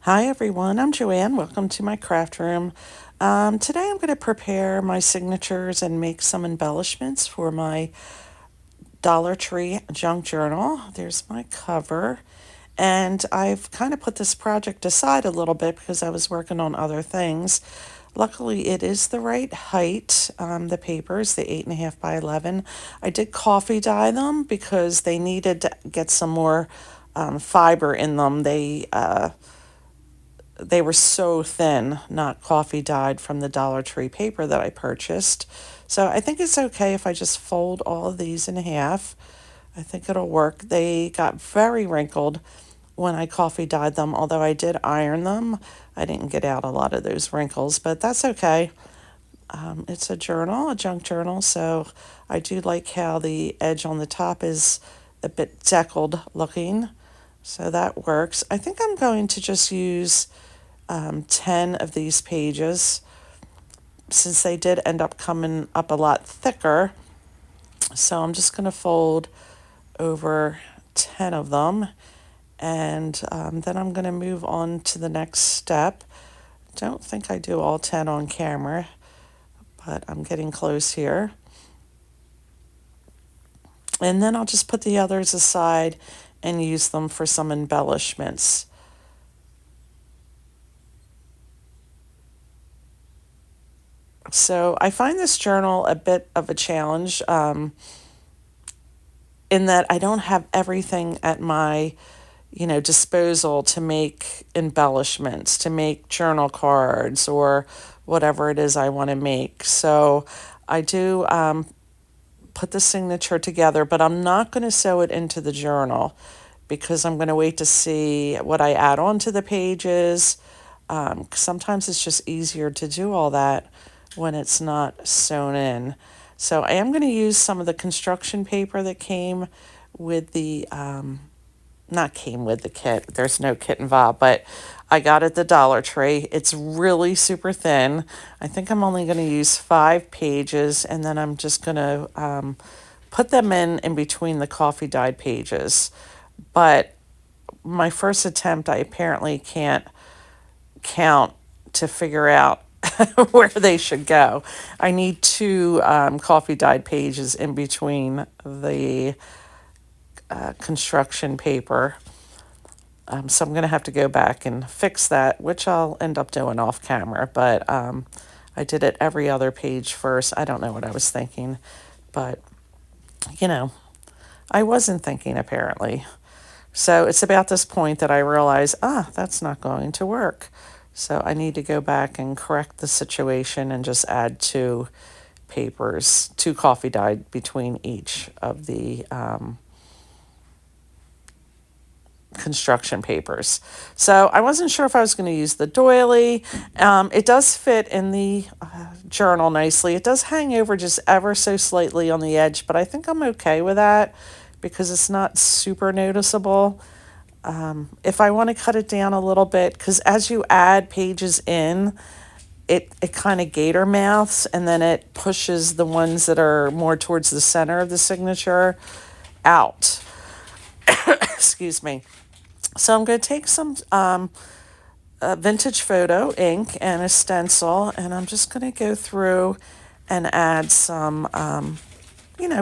Hi everyone, I'm Joanne. Welcome to my craft room. Today I'm going to prepare my signatures and make some embellishments for my Dollar Tree junk journal. There's my cover. And I've kind of put this project aside a little bit because I was working on other things. Luckily, it is the right height. The papers, the 8.5 by 11. I did coffee dye them because they needed to get some more fiber in them. They were so thin, not coffee dyed from the Dollar Tree paper that I purchased. So I think it's okay if I just fold all of these in half. I think it'll work. They got very wrinkled when I coffee dyed them, although I did iron them. I didn't get out a lot of those wrinkles, but that's okay. It's a journal, a junk journal, so I do like how the edge on the top is a bit deckled looking, so that works. I think I'm going to just use 10 of these pages since they did end up coming up a lot thicker. So I'm just going to fold over 10 of them, and then I'm going to move on to the next step. Don't think I do all 10 on camera, but I'm getting close here. And then I'll just put the others aside and use them for some embellishments. So I find this journal a bit of a challenge in that I don't have everything at my disposal to make embellishments, to make journal cards or whatever it is I want to make. So I do put the signature together, but I'm not going to sew it into the journal because I'm going to wait to see what I add on to the pages. Sometimes it's just easier to do all that when it's not sewn in. So I am going to use some of the construction paper that came with the not came with the kit. There's no kit involved, but I got it at the Dollar Tree. It's really super thin. I think I'm only going to use 5 pages, and then I'm just going to put them in between the coffee dyed pages. But my first attempt, I apparently can't count to figure out where they should go. I need 2 coffee dyed pages in between the construction paper. So I'm going to have to go back and fix that, which I'll end up doing off camera. But I did it every other page first. I don't know what I was thinking, but I wasn't thinking apparently. So it's about this point that I realize, that's not going to work. So I need to go back and correct the situation and just add 2 papers, 2 coffee dyed between each of the construction papers. So I wasn't sure if I was going to use the doily. It does fit in the journal nicely. It does hang over just ever so slightly on the edge, but I think I'm okay with that because it's not super noticeable. If I want to cut it down a little bit, because as you add pages in, it kind of gator mouths, and then it pushes the ones that are more towards the center of the signature out. Excuse me. So I'm going to take some vintage photo ink and a stencil, and I'm just going to go through and add some,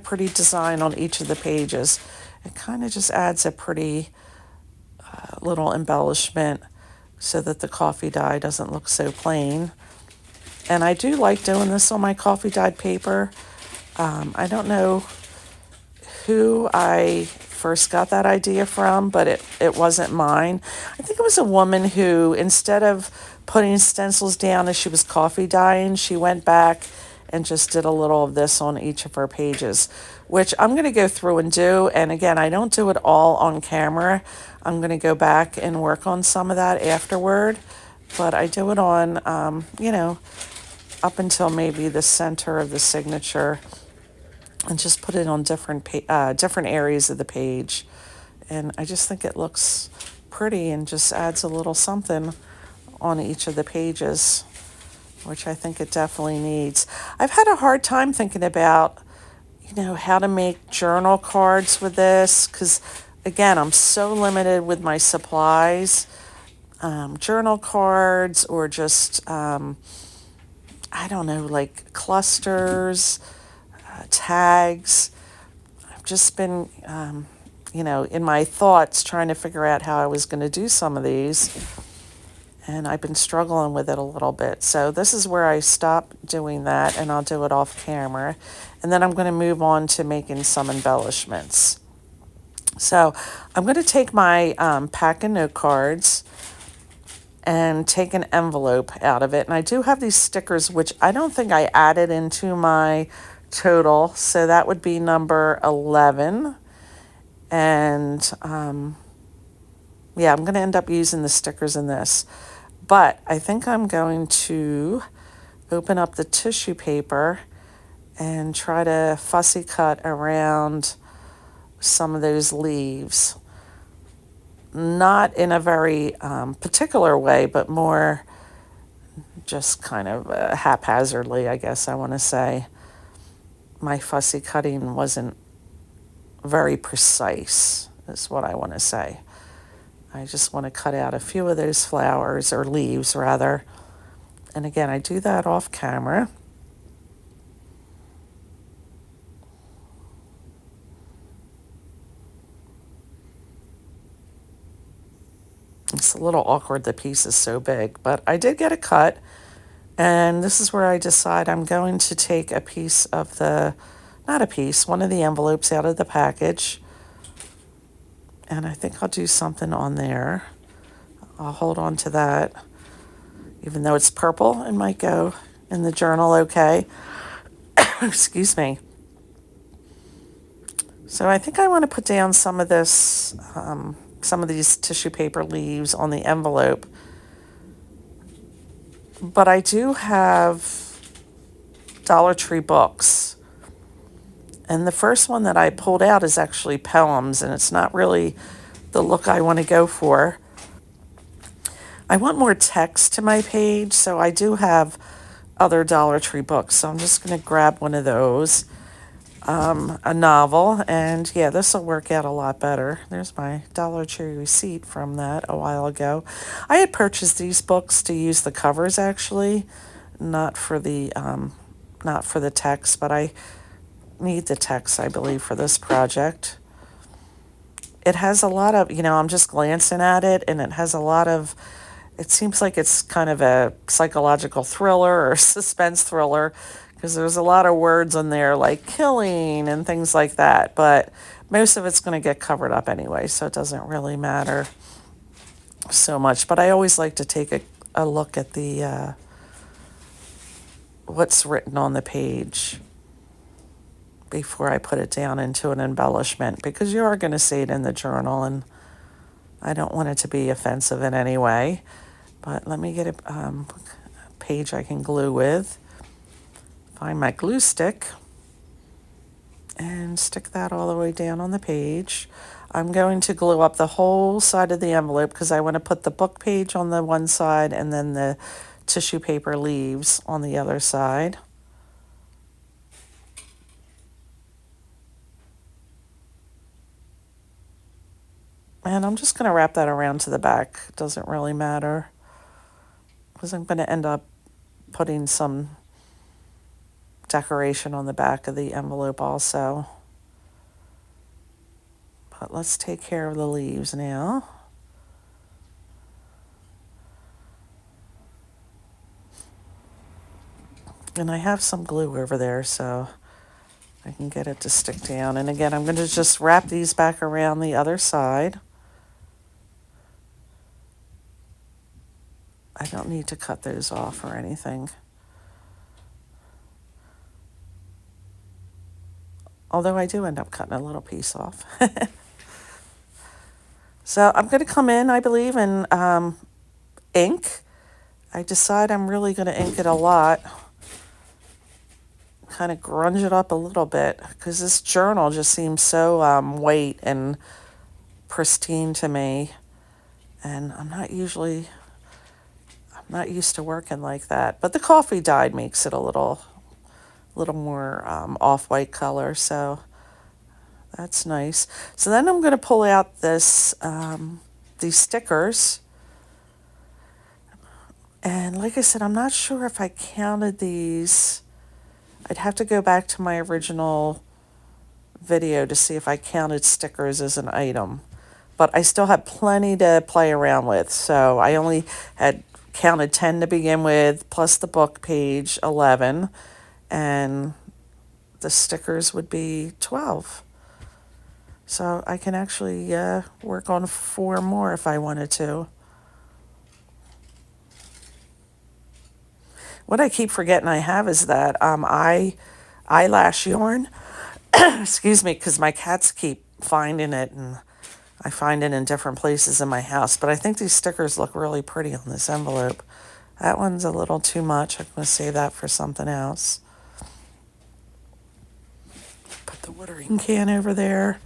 pretty design on each of the pages. It kind of just adds a pretty little embellishment so that the coffee dye doesn't look so plain. And I do like doing this on my coffee dyed paper. I don't know who I first got that idea from, but it wasn't mine. I think it was a woman who, instead of putting stencils down as she was coffee dyeing, she went back and just did a little of this on each of her pages, which I'm going to go through and do. And again, I don't do it all on camera. I'm going to go back and work on some of that afterward, but I do it on, up until maybe the center of the signature, and just put it on different areas of the page. And I just think it looks pretty and just adds a little something on each of the pages, which I think it definitely needs. I've had a hard time thinking about, how to make journal cards with this, because again, I'm so limited with my supplies. journal cards or just, I don't know, like clusters, tags. I've just been, in my thoughts trying to figure out how I was going to do some of these. And I've been struggling with it a little bit. So this is where I stop doing that, and I'll do it off camera. And then I'm going to move on to making some embellishments. So I'm going to take my pack of note cards and take an envelope out of it. And I do have these stickers, which I don't think I added into my total. So that would be number 11. And yeah, I'm going to end up using the stickers in this. But I think I'm going to open up the tissue paper and try to fussy cut around some of those leaves. Not in a very particular way, but more just kind of haphazardly, I guess I want to say. My fussy cutting wasn't very precise, is what I want to say. I just want to cut out a few of those flowers, or leaves rather. And again, I do that off camera. It's a little awkward, the piece is so big, but I did get a cut. And this is where I decide I'm going to take a piece of one of the envelopes out of the package. And I think I'll do something on there. I'll hold on to that. Even though it's purple, it might go in the journal okay. Excuse me. So I think I want to put down some of this, some of these tissue paper leaves on the envelope. But I do have Dollar Tree books. And the first one that I pulled out is actually poems, and it's not really the look I want to go for. I want more text to my page, so I do have other Dollar Tree books. So I'm just going to grab one of those, a novel, and yeah, this will work out a lot better. There's my Dollar Tree receipt from that a while ago. I had purchased these books to use the covers, actually, not for the text, but I need the text, I believe, for this project. It has a lot of, I'm just glancing at it, and it has a lot of, it seems like it's kind of a psychological thriller or suspense thriller, because there's a lot of words in there like killing and things like that, but most of it's going to get covered up anyway, so it doesn't really matter so much. But I always like to take a look at the what's written on the page before I put it down into an embellishment, because you are going to see it in the journal, and I don't want it to be offensive in any way. But let me get a page I can glue with. Find my glue stick and stick that all the way down on the page. I'm going to glue up the whole side of the envelope because I want to put the book page on the one side and then the tissue paper leaves on the other side. And I'm just going to wrap that around to the back. It doesn't really matter, because I'm going to end up putting some decoration on the back of the envelope also. But let's take care of the leaves now. And I have some glue over there, so I can get it to stick down. And again, I'm going to just wrap these back around the other side. I don't need to cut those off or anything. Although I do end up cutting a little piece off. So I'm going to come in, I believe, in ink. I decide I'm really going to ink it a lot. Kind of grunge it up a little bit, because this journal just seems so white and pristine to me. And I'm not used to working like that. But the coffee dye makes it a little more off-white color, so that's nice. So then I'm going to pull out these stickers, And like I said, I'm not sure if I counted these. I'd have to go back to my original video to see if I counted stickers as an item. But I still have plenty to play around with. So I only had counted 10 to begin with, plus the book page 11, and the stickers would be 12. So I can actually work on 4 more if I wanted to. What I keep forgetting I have is that eyelash yarn. Excuse me, because my cats keep finding it, and I find it in different places in my house. But I think these stickers look really pretty on this envelope. That one's a little too much. I'm going to save that for something else. Put the watering can over there.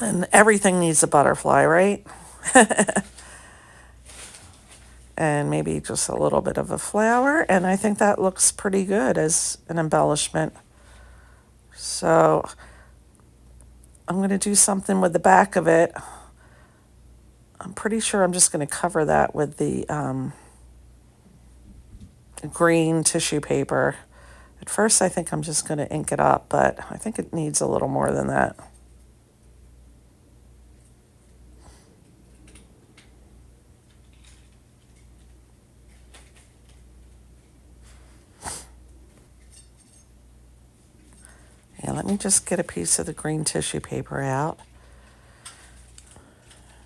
And everything needs a butterfly, right? And maybe just a little bit of a flower. And I think that looks pretty good as an embellishment. So I'm going to do something with the back of it. I'm pretty sure I'm just going to cover that with the green tissue paper. At first I think I'm just going to ink it up, but I think it needs a little more than that. Yeah, let me just get a piece of the green tissue paper out.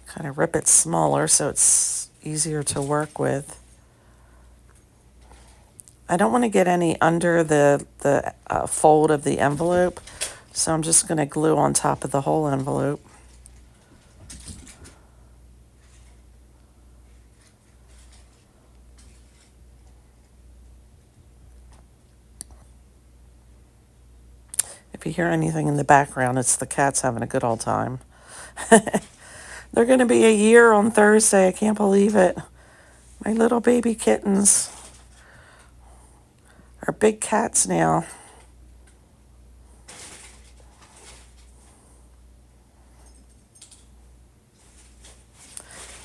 Kind of rip it smaller so it's easier to work with. I don't want to get any under the fold of the envelope, so I'm just going to glue on top of the whole envelope. If you hear anything in the background, it's the cats having a good old time. They're going to be a year on Thursday. I can't believe it. My little baby kittens are big cats now.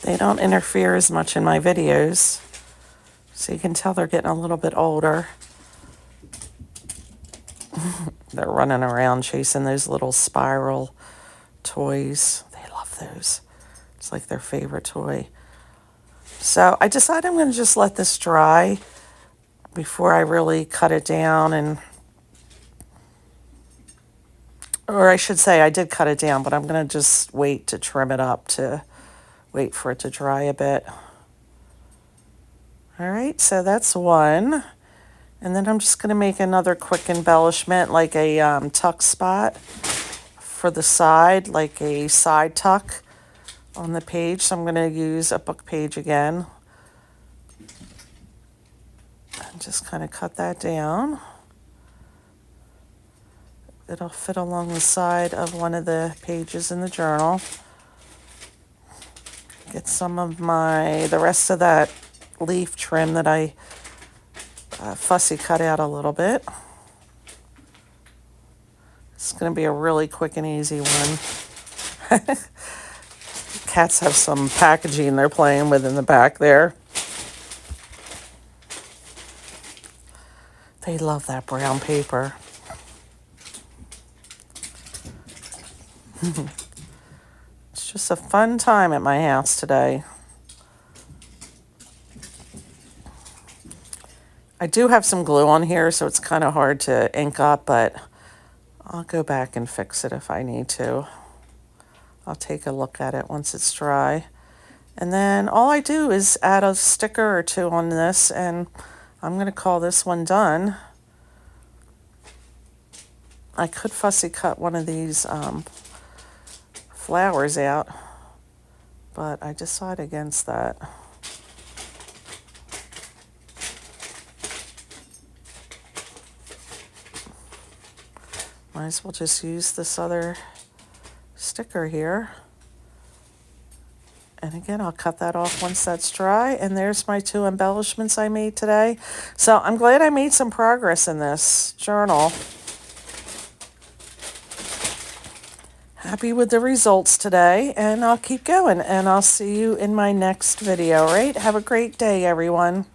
They don't interfere as much in my videos, so you can tell they're getting a little bit older. They're running around chasing those little spiral toys. They love those. It's like their favorite toy. So I decided I'm going to just let this dry before I really cut it down, or I should say I did cut it down, but I'm going to just wait to trim it up to wait for it to dry a bit. All right, so that's one. And then I'm just going to make another quick embellishment, like a tuck spot for the side, like a side tuck on the page. So I'm going to use a book page again. And just kind of cut that down. It'll fit along the side of one of the pages in the journal. Get some of the rest of that leaf trim that I fussy cut out a little bit. It's going to be a really quick and easy one. Cats have some packaging they're playing with in the back there. They love that brown paper. It's just a fun time at my house today. I do have some glue on here, so it's kind of hard to ink up, but I'll go back and fix it if I need to. I'll take a look at it once it's dry. And then all I do is add a sticker or two on this, and I'm going to call this one done. I could fussy cut one of these flowers out, but I decided against that. Might as well just use this other sticker here. And again, I'll cut that off once that's dry. And there's my 2 embellishments I made today. So I'm glad I made some progress in this journal. happy with the results today, and I'll keep going, and I'll see you in my next video, all right? Have a great day, everyone.